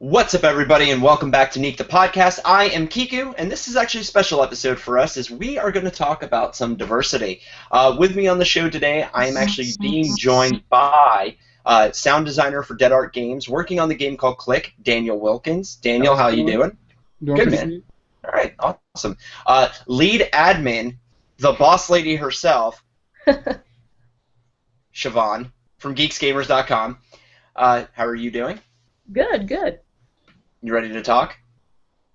What's up, everybody, and welcome back to Neek the podcast. I am Kiku, and this is actually a special episode for us as we are going to talk about some diversity. With me on the show today, I am actually being joined by sound designer for Dead Art Games, working on the game called Click, Daniel Wilkins. Daniel, how you doing? Good, man. Good. All right, awesome. Lead admin, the boss lady herself, Siobhan, from geeksgamers.com. How are you doing? Good, good. You ready to talk?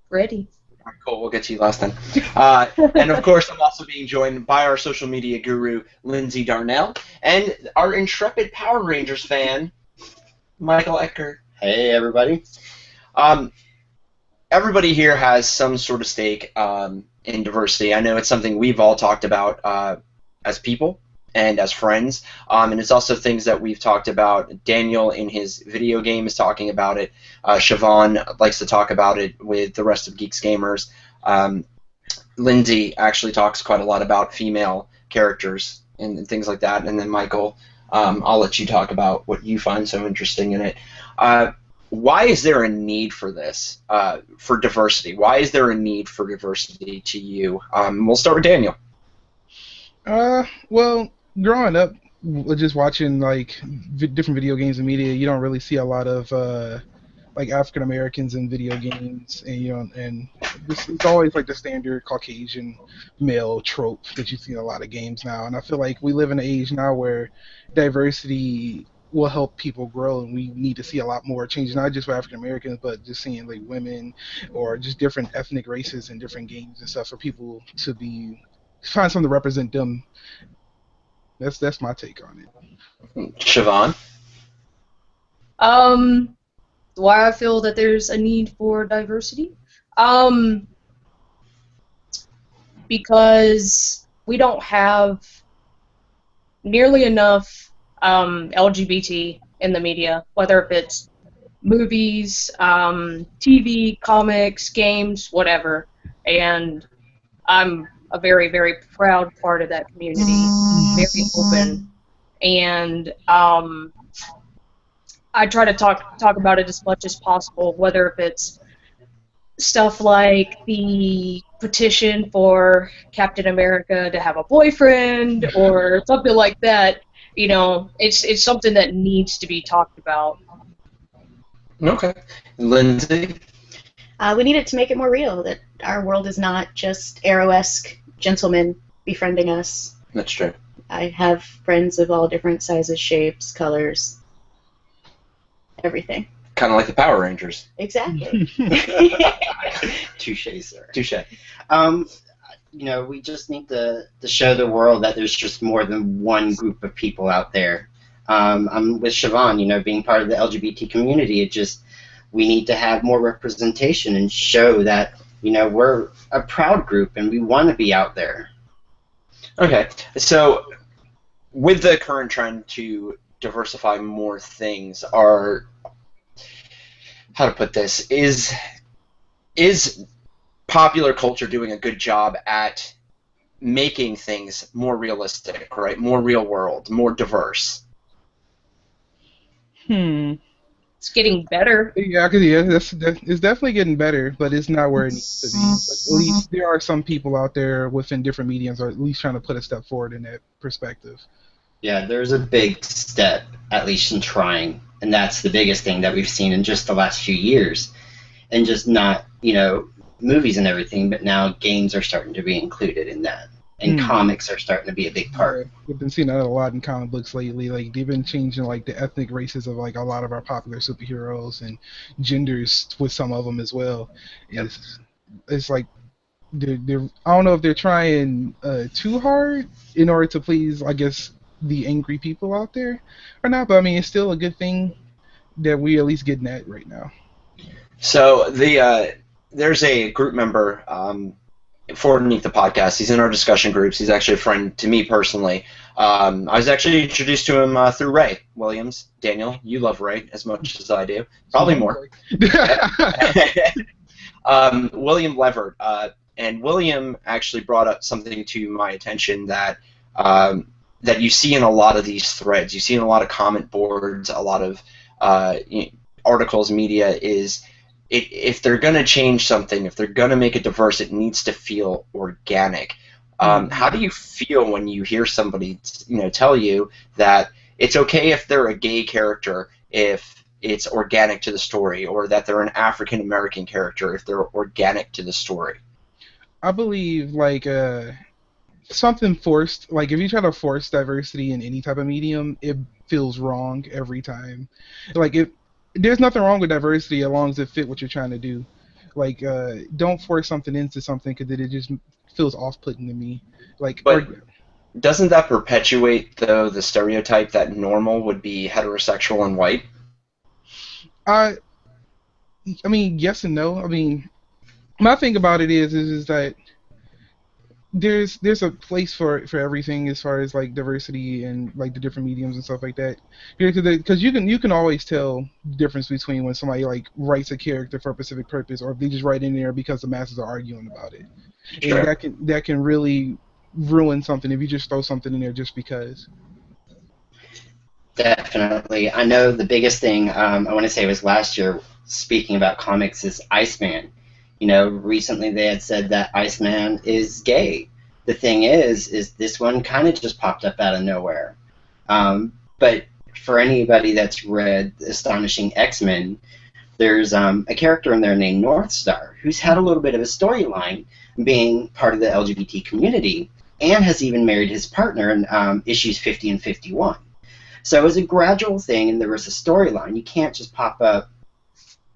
Ready. All right, cool, we'll get to you last time. And of course, I'm also being joined by our social media guru, Lindsay Darnell, and our intrepid Power Rangers fan, Michael Eckert. Hey, everybody. Everybody here has some sort of stake in diversity. I know it's something we've all talked about as people and as friends, and it's also things that we've talked about. Daniel in his video game is talking about it. Siobhan likes to talk about it with the rest of Geeks Gamers. Lindsay actually talks quite a lot about female characters and things like that. And then Michael, I'll let you talk about what you find so interesting in it. Why is there a need for this, for diversity? Why is there a need for diversity to you? We'll start with Daniel. Well, growing up, just watching like different video games and media, you don't really see a lot of like African Americans in video games, and and it's always like the standard Caucasian male trope that you see in a lot of games now. And I feel like we live in an age now where diversity will help people grow, and we need to see a lot more changes, not just for African Americans, but just seeing like women or just different ethnic races in different games and stuff for people to find something to represent them. That's my take on it. Siobhan? Why I feel that there's a need for diversity? Because we don't have nearly enough LGBT in the media, whether if it's movies, TV, comics, games, whatever. And I'm a very, very proud part of that community, very open, and I try to talk about it as much as possible, whether if it's stuff like the petition for Captain America to have a boyfriend or something like that. You know, it's something that needs to be talked about. Okay. Lindsay? We need it to make it more real, that our world is not just Arrow-esque gentlemen befriending us. That's true. I have friends of all different sizes, shapes, colors, everything. Kind of like the Power Rangers. Exactly. Touche, sir. Touche. You know, we just need to show the world that there's just more than one group of people out there. I'm with Siobhan, you know, being part of the LGBT community, we need to have more representation and show that, you know, we're a proud group and we want to be out there. Okay, so with the current trend to diversify more things, how to put this, is popular culture doing a good job at making things more realistic, right? More real world, more diverse? It's getting better. Yeah, it's definitely getting better, but it's not where it needs to be. But at least there are some people out there within different mediums, or at least trying to put a step forward in that perspective. Yeah, there's a big step, at least in trying, and that's the biggest thing that we've seen in just the last few years. And just not, you know, movies and everything, but now games are starting to be included in that. And comics are starting to be a big part. We've been seeing that a lot in comic books lately. Like, they've been changing like the ethnic races of like a lot of our popular superheroes and genders with some of them as well. Yep. It's like they're I don't know if they're trying too hard in order to please, I guess, the angry people out there or not. But I mean, it's still a good thing that we at least getting at right now. So there's a group member for Neek the podcast. He's in our discussion groups. He's actually a friend to me personally. I was actually introduced to him through Ray Williams. Daniel, you love Ray as much as I do. Probably more. William Levert. And William actually brought up something to my attention that that you see in a lot of these threads. You see in a lot of comment boards, a lot of articles, media, is if they're going to change something, if they're going to make it diverse, it needs to feel organic. How do you feel when you hear somebody, tell you that it's okay if they're a gay character if it's organic to the story, or that they're an African American character if they're organic to the story? I believe like something forced. Like if you try to force diversity in any type of medium, it feels wrong every time. Like if there's nothing wrong with diversity as long as it fit what you're trying to do. Like don't force something into something because it just feels off-putting to me. Like But doesn't that perpetuate, though, the stereotype that normal would be heterosexual and white? I I mean yes and no. I mean my thing about it is that there's a place for everything as far as like diversity and like the different mediums and stuff like that. Because you can always tell the difference between when somebody like writes a character for a specific purpose, or if they just write in there because the masses are arguing about it. Sure. And that can really ruin something if you just throw something in there just because. Definitely. I know the biggest thing I want to say was last year, speaking about comics, is Iceman. Recently they had said that Iceman is gay. The thing is this one kind of just popped up out of nowhere. But for anybody that's read Astonishing X-Men, there's a character in there named Northstar who's had a little bit of a storyline being part of the LGBT community and has even married his partner in issues 50 and 51. So it was a gradual thing, and there was a storyline. You can't just pop up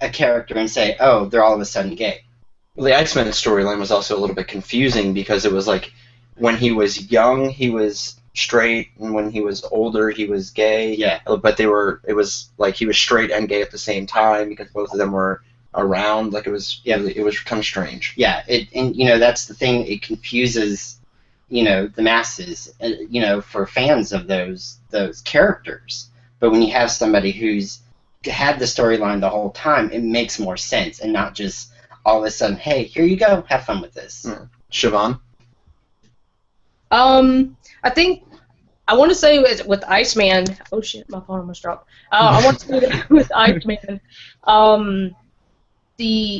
a character and say, oh, they're all of a sudden gay. Well, the X-Men storyline was also a little bit confusing because it was like when he was young, he was straight, and when he was older, he was gay. Yeah. But it was like he was straight and gay at the same time because both of them were around. Like it was kind of strange. Yeah, and that's the thing. It confuses, the masses, for fans of those characters. But when you have somebody who's had the storyline the whole time, it makes more sense, and not just all of a sudden, hey, here you go, have fun with this. Siobhan? I think I want to say with Iceman. Oh shit, my phone almost dropped. I want to say that with Iceman,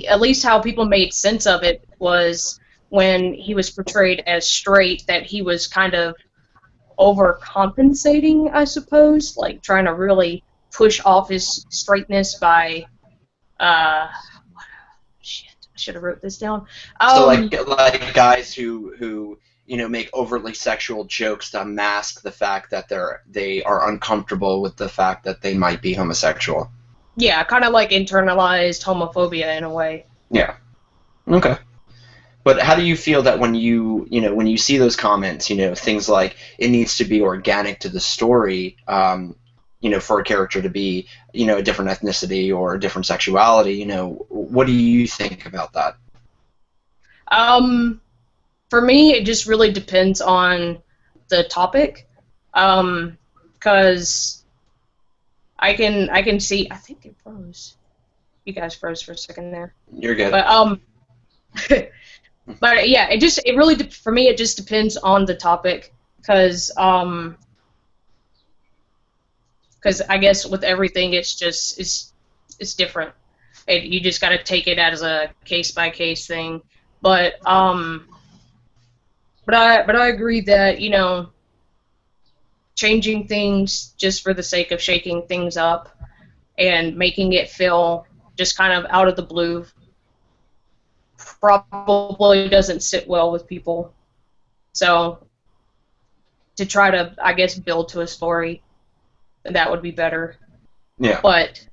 at least how people made sense of it was when he was portrayed as straight, that he was kind of overcompensating, I suppose, like trying to really push off his straightness by shit, I should have wrote this down. So like guys who make overtly sexual jokes to mask the fact that they are uncomfortable with the fact that they might be homosexual. Yeah, kind of like internalized homophobia in a way. Yeah. Okay. But how do you feel that when you see those comments, things like it needs to be organic to the story, for a character to be, a different ethnicity or a different sexuality, what do you think about that? For me, it just really depends on the topic, because I can see. I think it froze. You guys froze for a second there. You're good. But but yeah, it really for me it just depends on the topic, because I guess with everything it's different. You just got to take it as a case by case thing. But I agree that changing things just for the sake of shaking things up and making it feel just kind of out of the blue probably doesn't sit well with people. So to try to, I guess, build to a story, that would be better. Yeah. But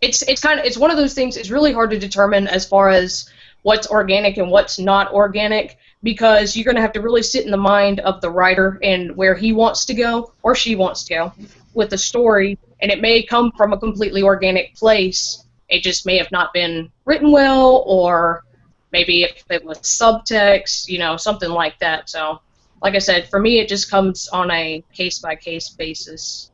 it's one of those things. It's really hard to determine as far as what's organic and what's not organic, because you're going to have to really sit in the mind of the writer and where he wants to go or she wants to go with the story, and it may come from a completely organic place. It just may have not been written well, or maybe if it was subtext, something like that. So, like I said, for me, it just comes on a case-by-case basis.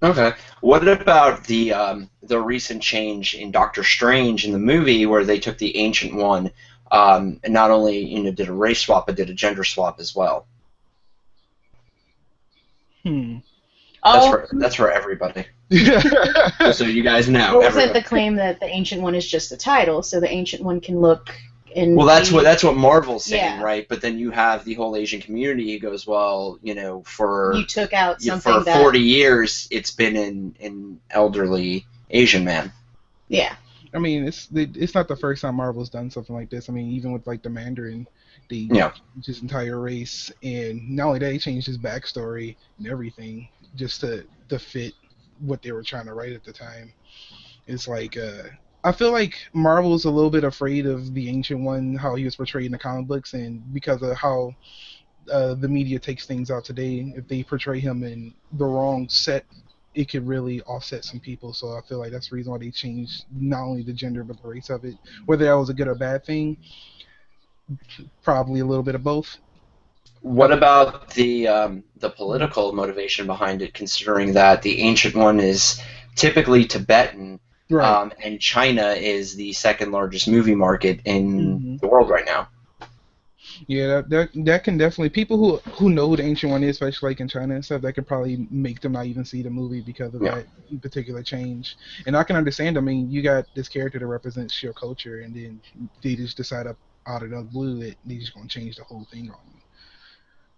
Okay. What about the recent change in Doctor Strange in the movie, where they took the Ancient One and not only did a race swap, but did a gender swap as well? That's for everybody. Just so you guys know. What was it, everybody. the claim that the Ancient One is just a title, so the Ancient One can look and Well, that's what Marvel's saying, Yeah. right? But then you have the whole Asian community who goes, well, for you took out something for that 40 years, it's been an elderly Asian man. yeah. I mean, it's not the first time Marvel's done something like this. I mean, even with like the Mandarin, they Yeah. changed his entire race, and not only that, they changed his backstory and everything just to fit what they were trying to write at the time. It's like I feel like Marvel's a little bit afraid of the Ancient One, how he was portrayed in the comic books, and because of how the media takes things out today, if they portray him in the wrong set, it could really offset some people. So I feel like that's the reason why they changed not only the gender but the race of it. Whether that was a good or bad thing, probably a little bit of both. What about the political motivation behind it, considering that the Ancient One is typically Tibetan, Right. and China is the second largest movie market in Mhm. the world right now? Yeah, that can definitely, people who know who the Ancient One is, especially like in China and stuff, that could probably make them not even see the movie because of Yeah. that particular change. And I can understand. I mean, you got this character that represents your culture, and then they just decide out of the blue that they just gonna change the whole thing on you.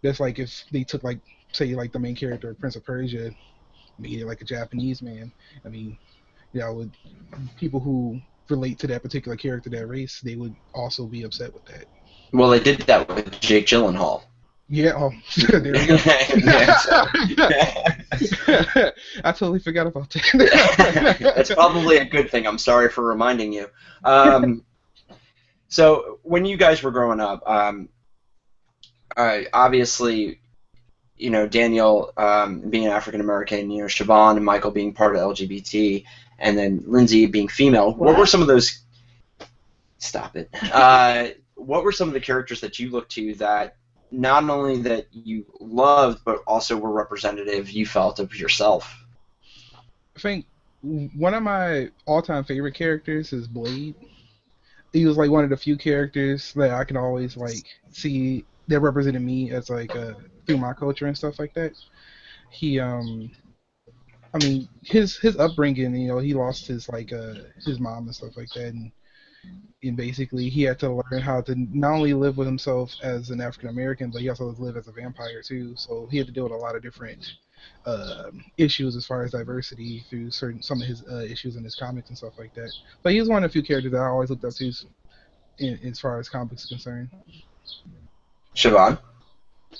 That's like if they took, like, say, like the main character of Prince of Persia, made it like a Japanese man. I mean, with people who relate to that particular character, that race, they would also be upset with that. Well, they did that with Jake Gyllenhaal. Yeah, there we go. Yeah, so- I totally forgot about that. That's probably a good thing. I'm sorry for reminding you. So when you guys were growing up, obviously, Daniel being African American, Siobhan and Michael being part of LGBT, and then Lindsay being female. What were some of those? Stop it. What were some of the characters that you looked to that not only that you loved, but also were representative, you felt, of yourself? I think one of my all-time favorite characters is Blade. He was like one of the few characters that I can always like see that represented me as like through my culture and stuff like that. He I mean his upbringing, he lost his his mom and stuff like that, and basically he had to learn how to not only live with himself as an African American, but he also live as a vampire too. So he had to deal with a lot of different issues as far as diversity through some of his issues in his comics and stuff like that. But he was one of the few characters that I always looked up to as far as comics are concerned. Siobhan?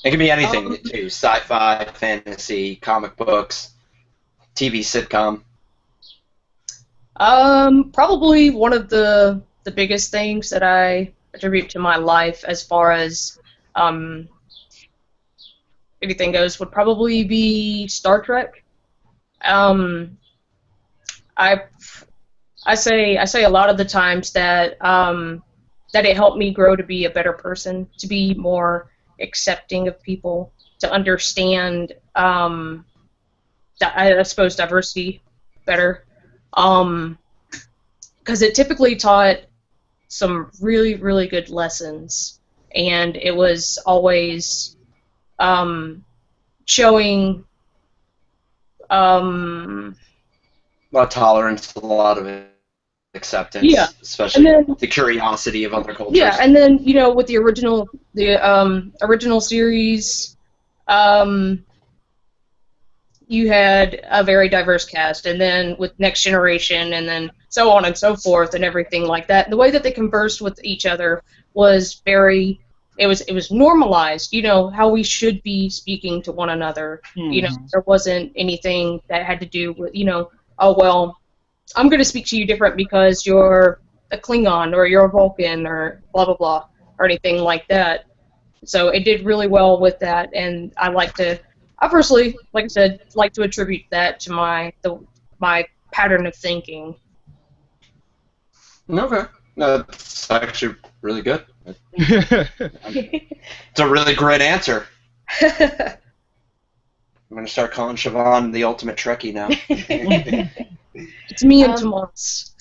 It can be anything, too. Sci-fi, fantasy, comic books, TV sitcom. Probably one of the biggest things that I attribute to my life as far as anything goes would probably be Star Trek. I say a lot of the times that that it helped me grow to be a better person, to be more accepting of people, to understand I suppose diversity better. Because it typically taught some really, really good lessons, and it was always showing A lot of tolerance, a lot of acceptance, Yeah. especially And then- the curiosity of other cultures. yeah, and then with the original series, you had a very diverse cast, and then with Next Generation, and then so on and so forth, and everything like that. The way that they conversed with each other was very. It was normalized, how we should be speaking to one another. There wasn't anything that had to do with, oh well, I'm going to speak to you different because you're a Klingon or you're a Vulcan or blah blah blah or anything like that. So it did really well with that, and I personally, like I said, like to attribute that to my pattern of thinking. Okay. No, that's actually really good. It's a really great answer. I'm going to start calling Siobhan the ultimate Trekkie now. It's me and Tomas.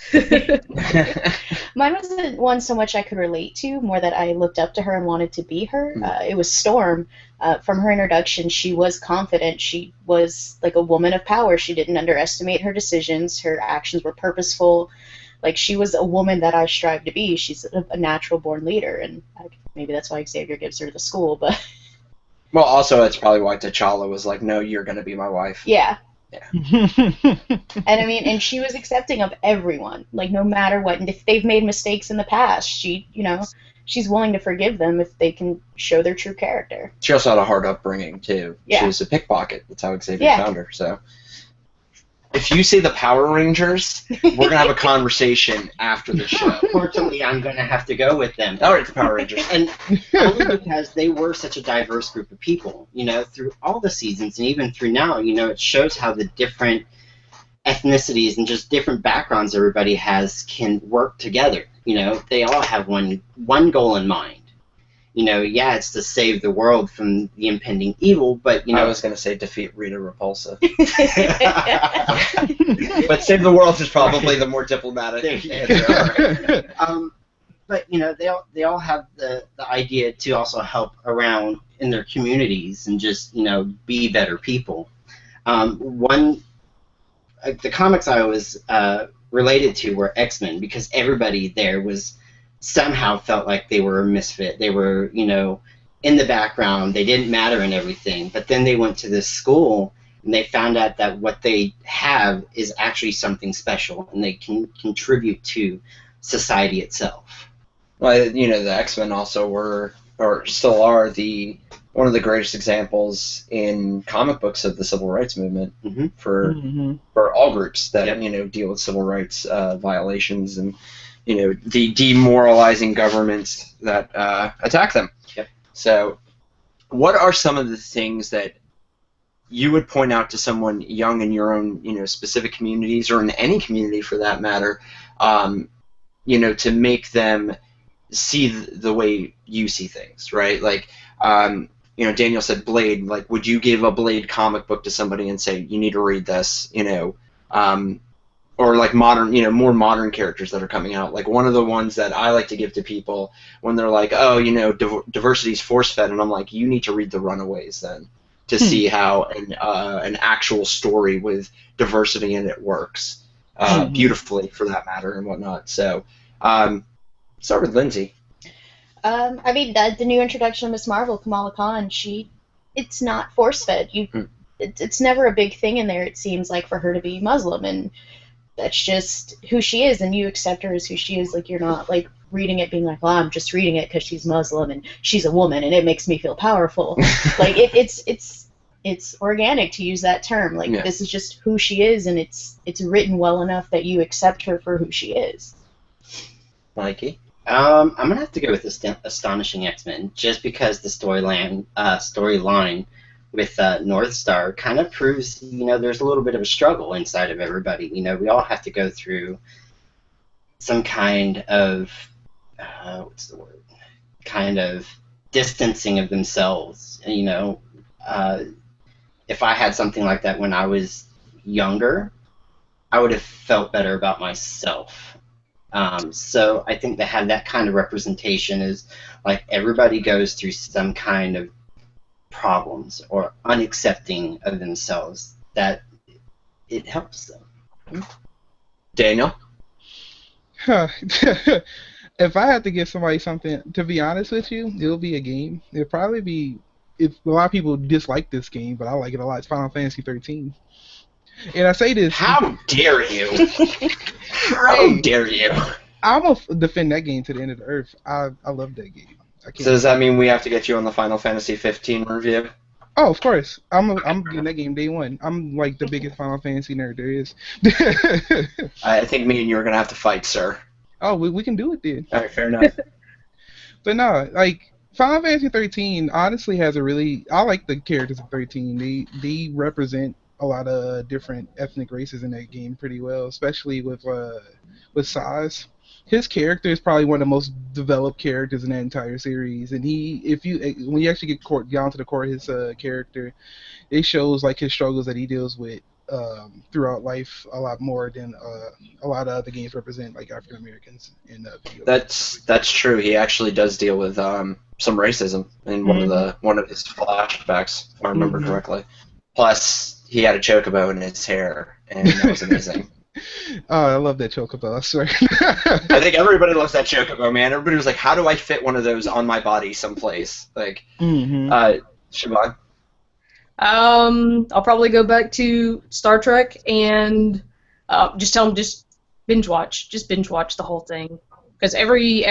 Mine wasn't one so much I could relate to, more that I looked up to her and wanted to be her. Hmm. It was Storm. From her introduction, she was confident. She was like a woman of power. She didn't underestimate her decisions. Her actions were purposeful. Like, she was a woman that I strive to be. She's a natural born leader, and maybe that's why Xavier gives her the school. But Well, also that's probably why T'Challa was like, "No, you're gonna be my wife." yeah, yeah. and I mean, and she was accepting of everyone, like no matter what. And if they've made mistakes in the past, she's willing to forgive them if they can show their true character. She also had a hard upbringing too. She Yeah. was a pickpocket. That's how Xavier Yeah. found her. So, if you say the Power Rangers, we're gonna have a conversation after the show. Unfortunately, I'm going to have to go with them. All right, the Power Rangers. And only because they were such a diverse group of people, through all the seasons and even through now, it shows how the different ethnicities and just different backgrounds everybody has can work together. They all have one goal in mind. It's to save the world from the impending evil, but I was gonna say defeat Rita Repulsa, but save the world is probably the more diplomatic answer. But they all have the idea to also help around in their communities and just be better people. The comics I was related to were X-Men, because everybody there was somehow felt like they were a misfit. They were in the background. They didn't matter and everything. But then they went to this school and they found out that what they have is actually something special, and they can contribute to society itself. Well, the X-Men also were, or still are, one of the greatest examples in comic books of the civil rights movement for all groups that deal with civil rights violations and the demoralizing governments that attack them. Yep. So, what are some of the things that you would point out to someone young in your own specific communities, or in any community for that matter, to make them see the way you see things, right? Like, Daniel said Blade. Like, would you give a Blade comic book to somebody and say, you need to read this, or like modern, more modern characters that are coming out? Like, one of the ones that I like to give to people when they're like, oh, diversity's force-fed, and I'm like, you need to read The Runaways then to see how an actual story with diversity in it works beautifully, for that matter, and whatnot. So, start with Lindsay. I mean, the new introduction of Miss Marvel, Kamala Khan, it's not force-fed. It's never a big thing in there, it seems like, for her to be Muslim, and that's just who she is, and you accept her as who she is. Like, you're not, like, reading it being like, well, I'm just reading it because she's Muslim, and she's a woman, and it makes me feel powerful. Like, it's organic, to use that term. Like, this is just who she is, and it's written well enough that you accept her for who she is. Mikey? I'm gonna have to go with Astonishing X-Men, just because the storyline with North Star kind of proves, there's a little bit of a struggle inside of everybody. We all have to go through some kind of what's the word? Kind of distancing of themselves. If I had something like that when I was younger, I would have felt better about myself. So I think to have that kind of representation is like everybody goes through some kind of problems or unaccepting of themselves, that it helps them. Daniel? If I had to give somebody something, to be honest with you, it'll be a game. It'll probably be, if a lot of people dislike this game, but I like it a lot. It's Final Fantasy 13. And I say this. How dare you? How dare you? I'm going to defend that game to the end of the earth. I love that game. So does that mean we have to get you on the Final Fantasy 15 review? Oh, of course. I'm getting that game day one. I'm like the biggest Final Fantasy nerd there is. I think me and you are going to have to fight, sir. Oh, we can do it then. All right, fair enough. But no, like, Final Fantasy 13 honestly has I like the characters of 13. They represent a lot of different ethnic races in that game pretty well, especially with Saz. His character is probably one of the most developed characters in that entire series, and when you actually get down to the core of his character, it shows like his struggles that he deals with throughout life a lot more than a lot of other games represent like African Americans in video games. That's true. He actually does deal with some racism in one of his flashbacks, if I remember correctly. Plus, he had a chocobo in his hair, and that was amazing. Oh, I love that chocobo, I swear. I think everybody loves that chocobo, man. Everybody was like, how do I fit one of those on my body someplace? Like, Siobhan? I'll probably go back to Star Trek and just tell them just binge watch the whole thing, because every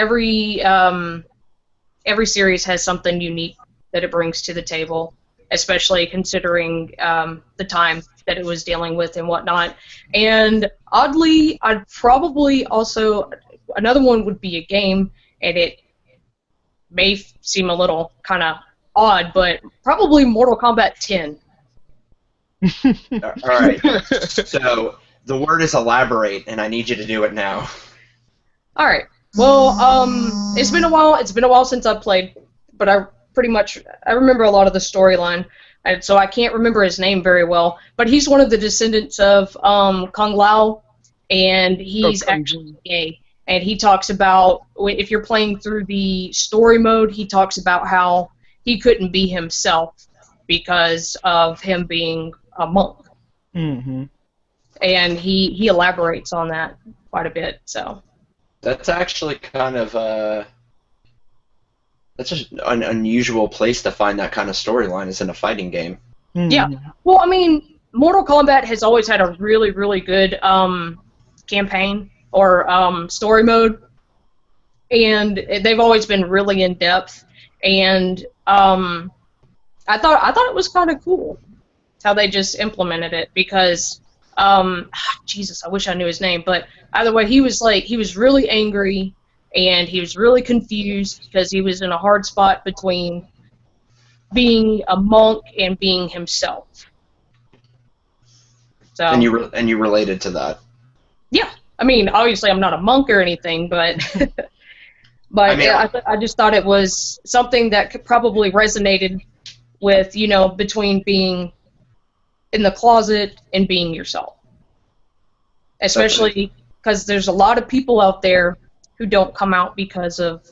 series has something unique that it brings to the table, especially considering the time that it was dealing with and whatnot. And oddly, I'd probably also, another one would be a game, and it may seem a little kind of odd, but probably Mortal Kombat 10. All right. So the word is elaborate, and I need you to do it now. All right. Well, it's been a while. It's been a while since I've played, but I remember a lot of the storyline, and so I can't remember his name very well. But he's one of the descendants of Kung Lao, and he's actually gay. And he talks about, if you're playing through the story mode, he talks about how he couldn't be himself because of him being a monk. Mm-hmm. And he elaborates on that quite a bit. So that's actually kind of that's just an unusual place to find that kind of storyline, is in a fighting game. Mm-hmm. Yeah. Well, I mean, Mortal Kombat has always had a really, really good campaign or story mode, and they've always been really in depth. And I thought it was kind of cool how they just implemented it, because Jesus, I wish I knew his name, but either way, he was really angry, and he was really confused because he was in a hard spot between being a monk and being himself. So, and you related to that. Yeah, I mean, obviously I'm not a monk or anything, but but I mean, I just thought it was something that could probably resonated with, between being in the closet and being yourself. Especially because there's a lot of people out there who don't come out because of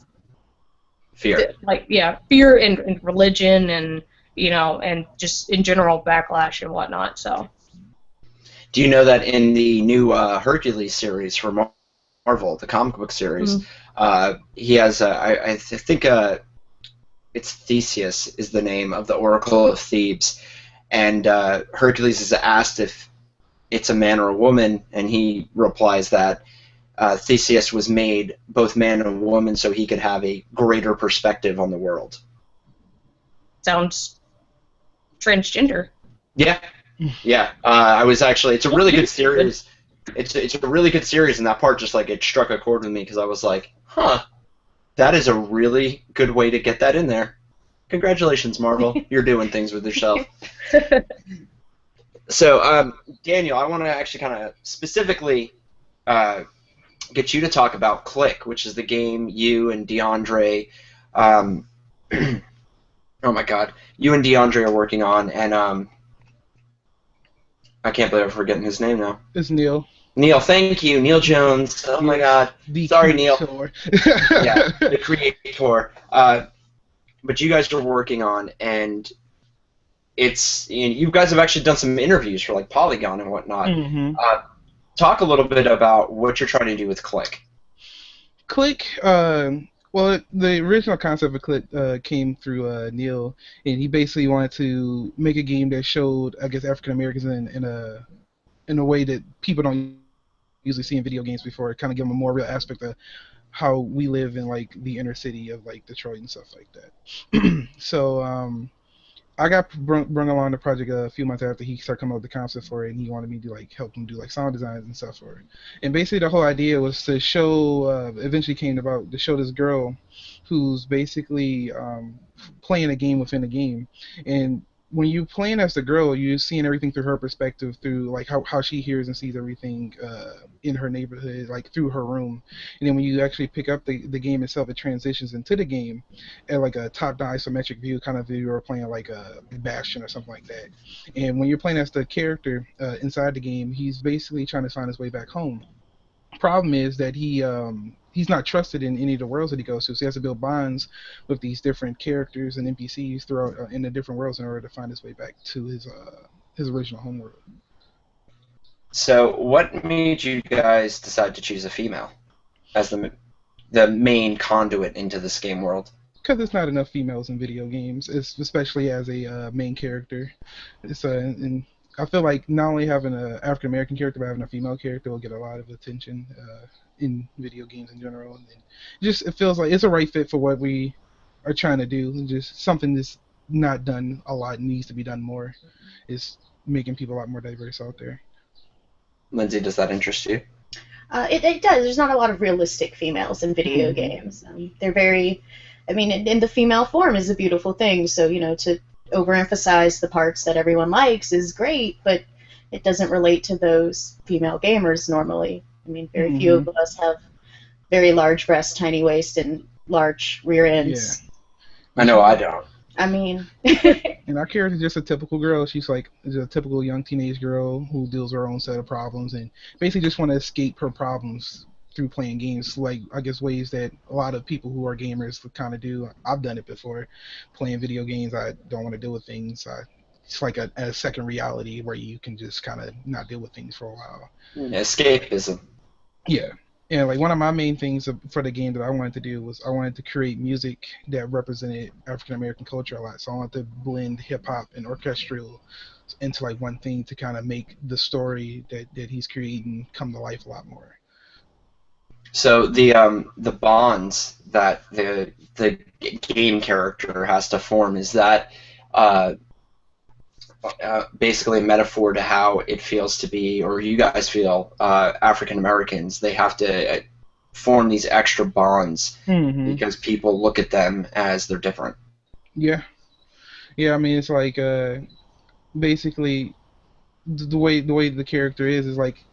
fear. Fear and religion, and and just in general backlash and whatnot. So, do you know that in the new Hercules series for Marvel, the comic book series, he has I think it's Theseus is the name of the Oracle of Thebes, and Hercules is asked if it's a man or a woman, and he replies that Theseus was made both man and woman so he could have a greater perspective on the world. Sounds transgender. Yeah. Yeah. I was actually, it's a really good series. It's a really good series, and that part just it struck a chord with me, because I was like, huh, that is a really good way to get that in there. Congratulations, Marvel. You're doing things with yourself. So, Daniel, I want to actually kind of specifically get you to talk about Click, which is the game you and DeAndre, oh my God, you and DeAndre are working on, and I can't believe I'm forgetting his name now. It's Neil. Neil, thank you, Neil Jones. Oh my God, sorry, Neil. Yeah, the creator. But you guys are working on, and you guys have actually done some interviews for Polygon and whatnot. Mm-hmm. Talk a little bit about what you're trying to do with Click. Click, well, the original concept of Click came through Neil, and he basically wanted to make a game that showed, I guess, African Americans in a way that people don't usually see in video games before. Kind of give them a more real aspect of how we live in the inner city of Detroit and stuff like that. So I got brought along the project a few months after he started coming up with the concept for it, and he wanted me to help him do sound designs and stuff for it. And basically the whole idea was to show, eventually came about to show this girl who's basically playing a game within a game, and when you playing as the girl, you're seeing everything through her perspective, through like how she hears and sees everything in her neighborhood, like through her room. And then when you actually pick up the game itself, it transitions into the game at like a top-down isometric view, kind of view you're playing like a Bastion or something like that. And when you're playing as the character inside the game, he's basically trying to find his way back home. Problem is that he's not trusted in any of the worlds that he goes to, so he has to build bonds with these different characters and NPCs throughout in the different worlds in order to find his way back to his original homeworld. So, what made you guys decide to choose a female as the main conduit into this game world? Because there's not enough females in video games, especially as a main character. And I feel like not only having an African American character, but having a female character will get a lot of attention in video games in general. And just it feels like it's a right fit for what we are trying to do. And just something that's not done a lot, needs to be done more, is making people a lot more diverse out there. Lindsay, does that interest you? It does. There's not a lot of realistic females in video games. They're very, I mean, in the female form is a beautiful thing. So, you know, to overemphasize the parts that everyone likes is great, but it doesn't relate to those female gamers normally. I mean, very few of us have very large breasts, tiny waist, and large rear ends. Yeah. I know I don't. I mean... And our character is just a typical girl. She's like a typical young teenage girl who deals with her own set of problems and basically just want to escape her problems through playing games, like I guess ways that a lot of people who are gamers kind of do. I've done it before, playing video games. I don't want to deal with things. It's like a second reality where you can just kind of not deal with things for a while. Escapism. Yeah. And like one of my main things for the game that I wanted to do was I wanted to create music that represented African American culture a lot. So I wanted to blend hip hop and orchestral into like one thing to kind of make the story that he's creating come to life a lot more. So the bonds that the game character has to form, is that basically a metaphor to how it feels to be, or you guys feel, African Americans? They have to form these extra bonds because people look at them as they're different. Yeah. I mean, it's like basically the way the character is like,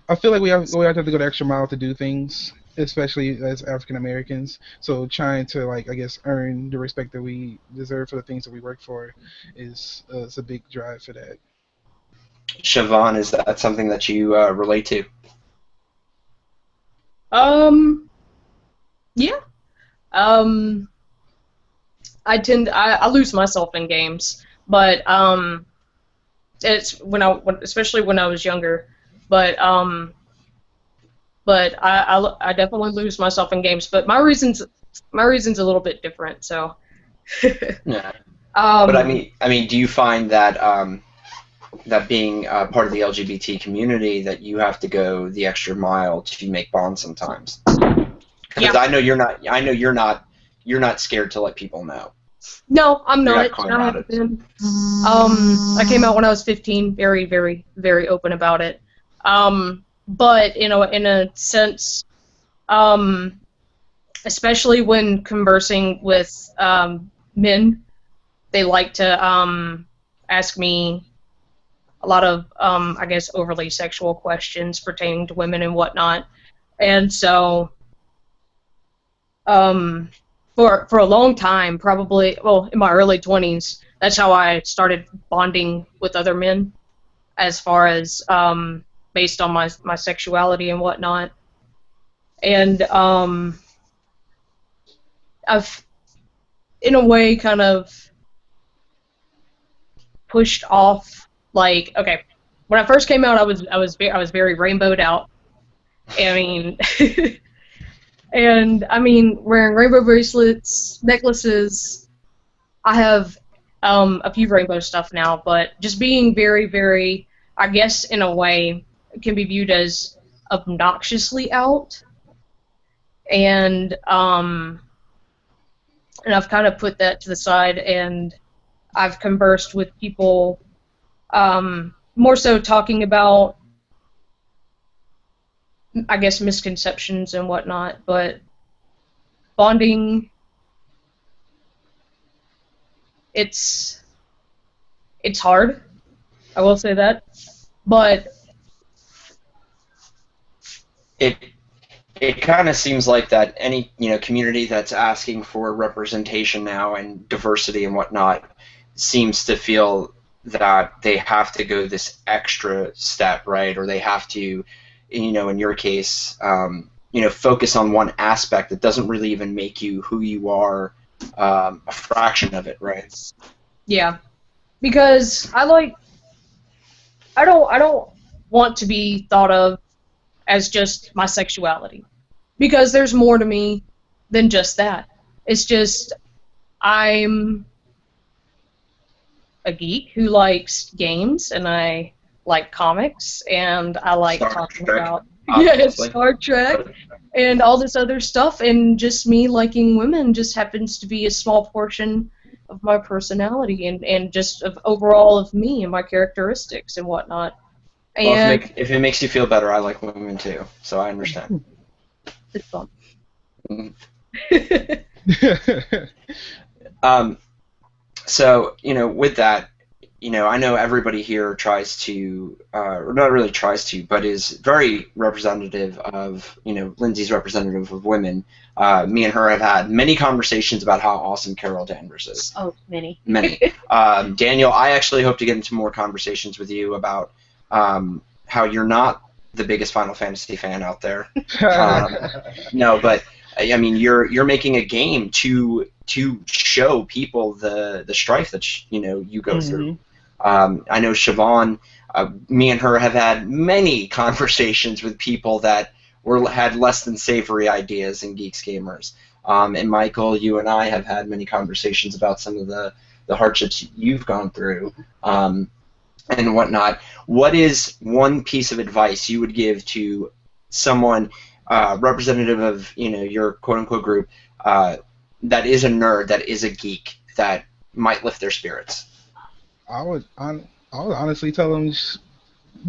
I feel like we have to go the extra mile to do things, especially as African Americans. So trying to, like, I guess, earn the respect that we deserve for the things that we work for is it's a big drive for that. Siobhan, is that something that you relate to? Yeah. I lose myself in games, but it's especially when I was younger. But I definitely lose myself in games. But my reason's a little bit different. So. Yeah. But I mean, do you find that that being part of the LGBT community, that you have to go the extra mile to make bonds sometimes? Because I know you're not. I know you're not. You're not scared to let people know. No, I'm not. I haven't been. I came out when I was 15. Very, very, very open about it. But in a sense, especially when conversing with men, they like to ask me a lot of, I guess, overly sexual questions pertaining to women and whatnot. And so, for a long time, probably, well, in my early 20s, that's how I started bonding with other men, as far as based on my sexuality and whatnot. And I've, in a way, kind of pushed off. Like, okay, when I first came out, I was very rainbowed out. I mean, and I mean, wearing rainbow bracelets, necklaces. I have a few rainbow stuff now, but just being very, very, I guess, in a way, can be viewed as obnoxiously out. And I've kind of put that to the side, and I've conversed with people, more so talking about, I guess, misconceptions and whatnot, but bonding, it's It's hard. I will say that. But it kind of seems like that any community that's asking for representation now and diversity and whatnot seems to feel that they have to go this extra step, right? Or they have to, in your case, focus on one aspect that doesn't really even make you who you are, a fraction of it, right? yeah, because I don't want to be thought of as just my sexuality, because there's more to me than just that. It's just I'm a geek who likes games, and I like comics, and I like Star talking Trek, about obviously. Star Trek and all this other stuff, and just me liking women just happens to be a small portion of my personality and just of overall of me and my characteristics and whatnot. Well, And if it makes you feel better, I like women too, so I understand. it's fun. Mhm. So, with that, I know everybody here tries to, or not really tries to, but is very representative of, Lindsay's representative of women. Me and her have had many conversations about how awesome Carol Danvers is. Oh, many. Many. Daniel, I actually hope to get into more conversations with you about how you're not the biggest Final Fantasy fan out there. No, but I mean, you're making a game to show people the strife that you go through. I know Siobhan, me and her have had many conversations with people that had less than savory ideas in Geeks Gamers. And Michael, you and I have had many conversations about some of the hardships you've gone through and whatnot. What is one piece of advice you would give to someone representative of your quote-unquote group that is a nerd, that is a geek, that might lift their spirits? I would honestly tell them,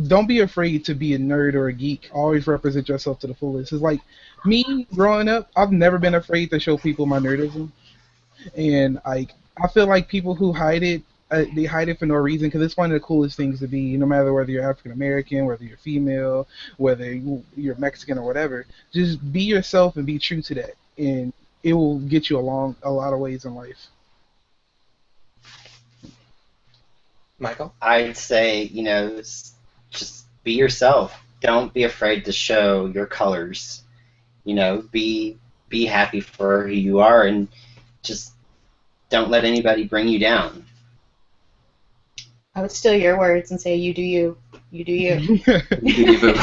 don't be afraid to be a nerd or a geek. Always represent yourself to the fullest. It's like me growing up, I've never been afraid to show people my nerdism. And I feel like people who hide it, they hide it for no reason, because it's one of the coolest things to be, no matter whether you're African American, whether you're female, whether you're Mexican or whatever. Just be yourself and be true to that, and it will get you along a lot of ways in life. Michael? I'd say, just be yourself. Don't be afraid to show your colors. Be happy for who you are, and just don't let anybody bring you down. I would steal your words and say, you do you. You do you. You do you, boo.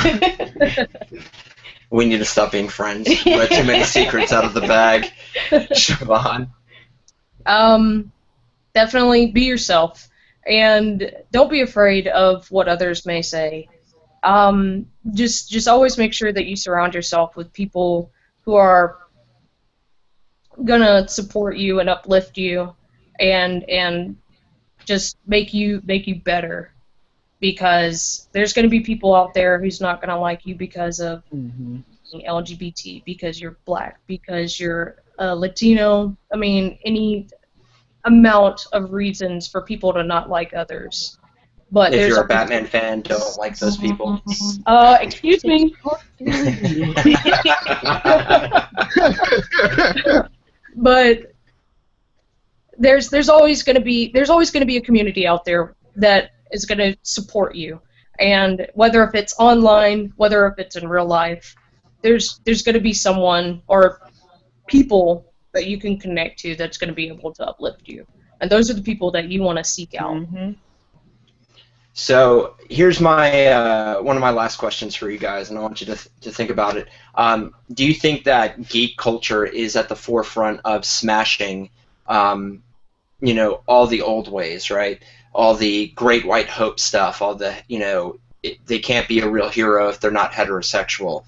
We need to stop being friends. We let too many secrets out of the bag. Siobhan? Definitely be yourself, and don't be afraid of what others may say. Just always make sure that you surround yourself with people who are gonna support you and uplift you, and just make you better. Because there's gonna be people out there who's not gonna like you because of LGBT, because you're black, because you're Latino. I mean, any amount of reasons for people to not like others. But If there's you're a Batman fan, don't like those people. Excuse me. But there's always going to be a community out there that is going to support you, and whether if it's online, whether if it's in real life, there's going to be someone or people that you can connect to that's going to be able to uplift you, and those are the people that you want to seek out. So here's my one of my last questions for you guys, and I want you to think about it. Do you think that geek culture is at the forefront of smashing, all the old ways, right? All the Great White Hope stuff, all the, they can't be a real hero if they're not heterosexual.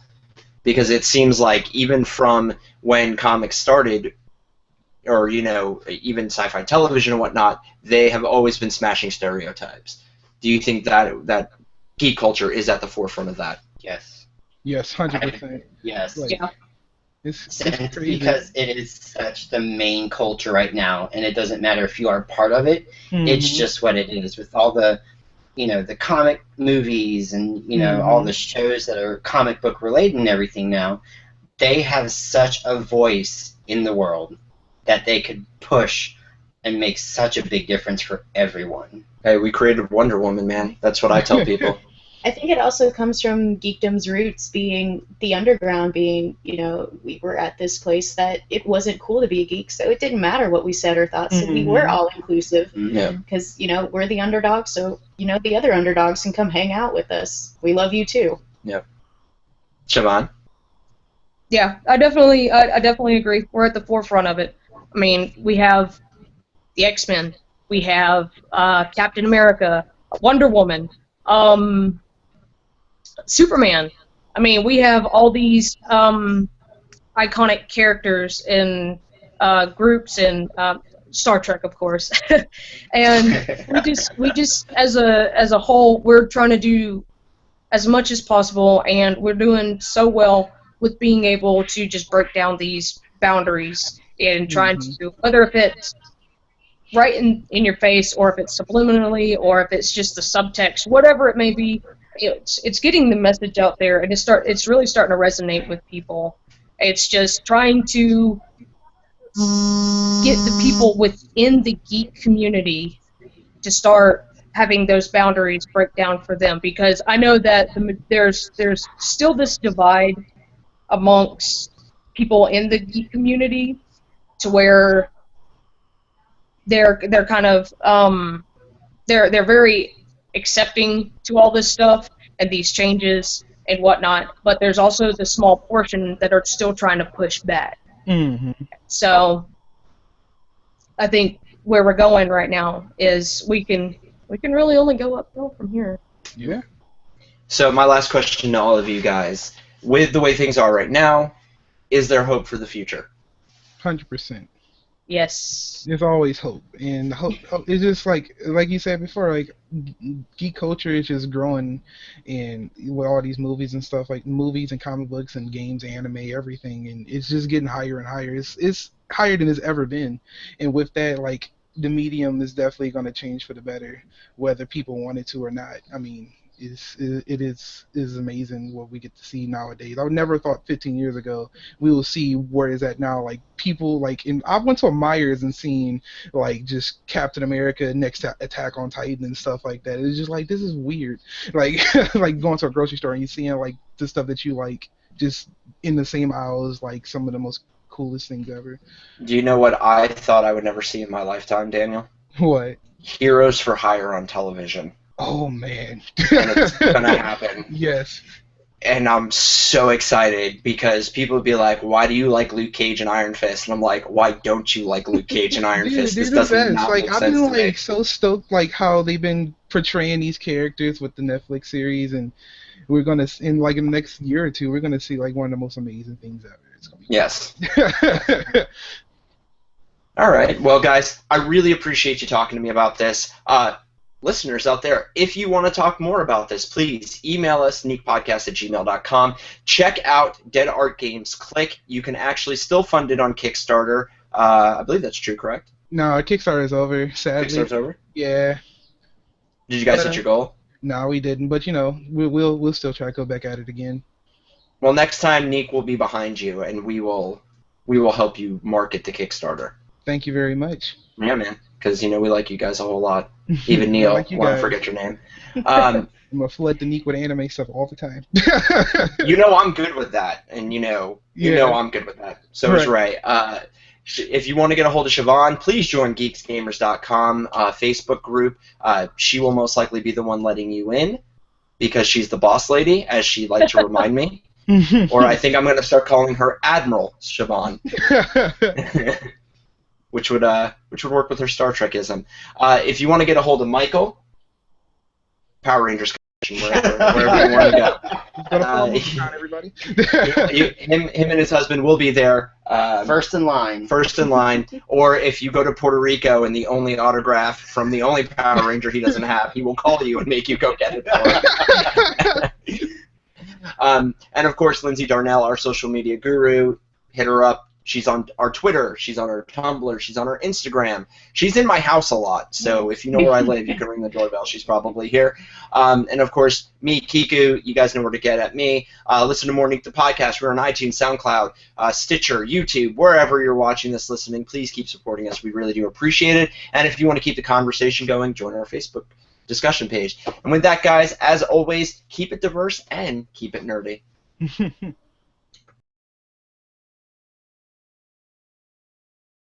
Because it seems like even from when comics started, or, even sci-fi television and whatnot, they have always been smashing stereotypes. Do you think that geek culture is at the forefront of that? Yes. Yes, 100%. Yes. Like, Yeah. It's It's crazy. because it is such the main culture right now, and it doesn't matter if you are part of it. It's Mhm. just what it is with all the, the comic movies and, all the shows that are comic book related and everything now. They have such a voice in the world that they could push and make such a big difference for everyone. Hey, we created Wonder Woman, man. That's what I tell people. I think it also comes from geekdom's roots being the underground, being, we were at this place that it wasn't cool to be a geek, so it didn't matter what we said or thought, so we were all inclusive. Yeah. Because, we're the underdogs, so, the other underdogs can come hang out with us. We love you too. Yep. Siobhan? Yeah, I definitely agree. We're at the forefront of it. I mean, we have the X-Men, we have Captain America, Wonder Woman, Superman. I mean, we have all these iconic characters in groups in Star Trek, of course, and we just as a whole, we're trying to do as much as possible, and we're doing so well with being able to just break down these boundaries and trying to, whether if it's right in your face, or if it's subliminally, or if it's just the subtext, whatever it may be, it's getting the message out there, and it's really starting to resonate with people. It's just trying to get the people within the geek community to start having those boundaries break down for them, because I know that there's still this divide amongst people in the geek community, to where they're kind of they're very accepting to all this stuff and these changes and whatnot, but there's also the small portion that are still trying to push back. So I think where we're going right now is we can really only go uphill from here. Yeah. So my last question to all of you guys: with the way things are right now, is there hope for the future? 100%. Yes. There's always hope, and hope it's just like you said before, like geek culture is just growing, and with all these movies and stuff, like movies and comic books and games, anime, everything, and it's just getting higher and higher. It's higher than it's ever been, and with that, like the medium is definitely going to change for the better, whether people want it to or not. I mean, it is amazing what we get to see nowadays. I never thought 15 years ago we will see where it's at now. Like people I went to a Myers and seen like just Captain America next to Attack on Titan and stuff like that. It's just like, this is weird. Like like going to a grocery store and you seeing like the stuff that you like just in the same aisles, like some of the most coolest things ever. Do you know what I thought I would never see in my lifetime, Daniel? What? Heroes for hire on television. Oh man. And it's gonna happen. Yes. And I'm so excited, because people would be like, why do you like Luke Cage and Iron Fist? And I'm like, why don't you like Luke Cage and Iron Fist? They're This the doesn't best. not Like make I've sense been to me. like so stoked like how they've been portraying these characters with the Netflix series, and we're gonna in the next year or two we're gonna see like one of the most amazing things ever. It's gonna be Yes. cool. All right. Well, guys, I really appreciate you talking to me about this. Listeners out there, if you want to talk more about this, please email us, neekpodcast@gmail.com. Check out Dead Art Games Click. You can actually still fund it on Kickstarter. I believe that's true, correct? No, Kickstarter is over, sadly. Kickstarter's over? Yeah. Did you guys hit your goal? No, we didn't, but we'll still try to go back at it again. Well, next time Neek will be behind you, and we will help you market the Kickstarter. Thank you very much. Yeah, man, because we like you guys a whole lot. Even Neil, like you want to guys. forget your name. I'm gonna flood the Neek with anime stuff all the time. I'm good with that, and Yeah. I'm good with that. So is Ray. If you want to get a hold of Siobhan, please join geeksgamers.com Facebook group. She will most likely be the one letting you in, because she's the boss lady, as she liked to remind me. Or I think I'm going to start calling her Admiral Siobhan, which would work with her Star Trekism. If you want to get a hold of Michael, Power Rangers, wherever you want to go. Everybody. Him and his husband will be there. First in line. Or if you go to Puerto Rico and the only autograph from the only Power Ranger he doesn't have, he will call you and make you go get it for him. And of course, Lindsay Darnell, our social media guru. hit her up. She's on our Twitter. She's on our Tumblr. She's on our Instagram. She's in my house a lot, so if you know where I live, you can ring the doorbell. She's probably here. And, of course, me, Kiku, you guys know where to get at me. Listen to More Neek the podcast. We're on iTunes, SoundCloud, Stitcher, YouTube, wherever you're watching this, listening. Please keep supporting us. We really do appreciate it. And if you want to keep the conversation going, join our Facebook discussion page. And with that, guys, as always, keep it diverse and keep it nerdy.